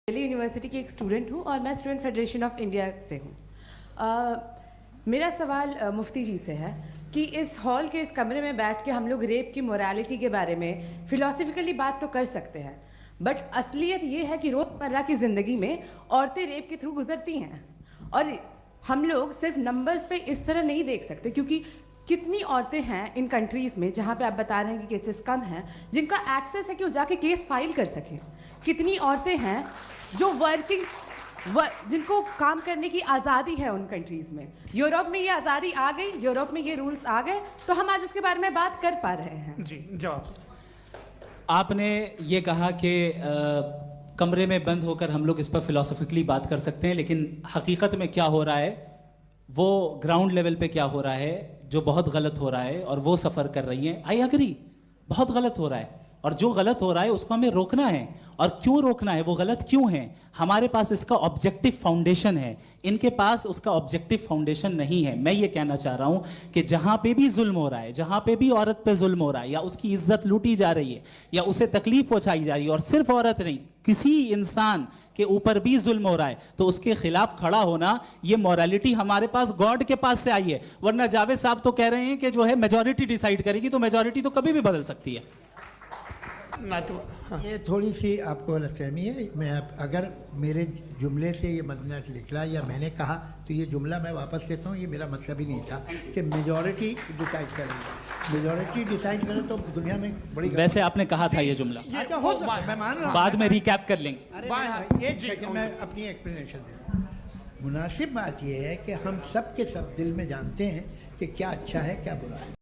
Delhi university की एक student हूँ और मैं स्टूडेंट फेडरेशन ऑफ इंडिया से हूँ। मेरा सवाल मुफ्ती जी से है कि इस हॉल के इस कमरे में बैठ के हम लोग रेप की मोरालिटी के बारे में फिलोसफिकली बात तो कर सकते हैं, बट असलियत ये है कि रोज़मर्रा की ज़िंदगी में औरतें रेप के थ्रू गुजरती हैं और हम लोग सिर्फ नंबर्स पे इस तरह नहीं देख सकते, क्योंकि कितनी औरतें हैं इन कंट्रीज़ में जहाँ पे आप बता रहे हैं कि केसेस कम हैं जिनका एक्सेस है कि वो जाके केस फाइल कर सकें। कितनी औरतें हैं जो जिनको काम करने की आज़ादी है उन कंट्रीज़ में। यूरोप में ये आज़ादी आ गई, यूरोप में ये रूल्स आ गए, तो हम आज उसके बारे में बात कर पा रहे हैं। जी जवाब। आपने ये कहा कि कमरे में बंद होकर हम लोग इस पर फिलोसफिकली बात कर सकते हैं, लेकिन हकीकत में क्या हो रहा है, वो ग्राउंड लेवल पे क्या हो रहा है जो बहुत गलत हो रहा है और वो सफ़र कर रही हैं। आई एग्री, बहुत गलत हो रहा है और जो गलत हो रहा है उसको हमें रोकना है। और क्यों रोकना है, वो गलत क्यों है, हमारे पास इसका ऑब्जेक्टिव फाउंडेशन है, इनके पास उसका ऑब्जेक्टिव फाउंडेशन नहीं है। मैं ये कहना चाह रहा हूँ कि जहाँ पे भी जुल्म हो रहा है, जहाँ पे भी औरत पे जुल्म हो रहा है या उसकी इज्जत लूटी जा रही है या उसे तकलीफ पहुँचाई जा रही है, और सिर्फ औरत नहीं किसी इंसान के ऊपर भी जुल्म हो रहा है, तो उसके खिलाफ खड़ा होना, ये मॉरलिटी हमारे पास गॉड के पास से आई है। वरना जावेद साहब तो कह रहे हैं कि जो है मेजॉरिटी डिसाइड करेगी, तो मेजॉरिटी तो कभी भी बदल सकती है। ये थोड़ी सी आपको गलतफहमी है। मैं अगर मेरे जुमले से ये मदना निकला या मैंने कहा तो ये जुमला मैं वापस लेता हूँ। ये मेरा मतलब ही नहीं था कि मेजॉरिटी डिसाइड करेगी। मेजॉरिटी डिसाइड करे तो दुनिया में बड़ी वैसे आपने कहा था ये जुमला। अच्छा हो सकता है, मैं मान रहा हूँ, बाद में रिकैप कर लेंगे। अरे एक सेकंड मैं अपनी एक्सप्लेनेशन देता हूँ। मुनासिब बात यह है कि हम सब के सब दिल में जानते हैं कि क्या अच्छा है क्या बुरा है।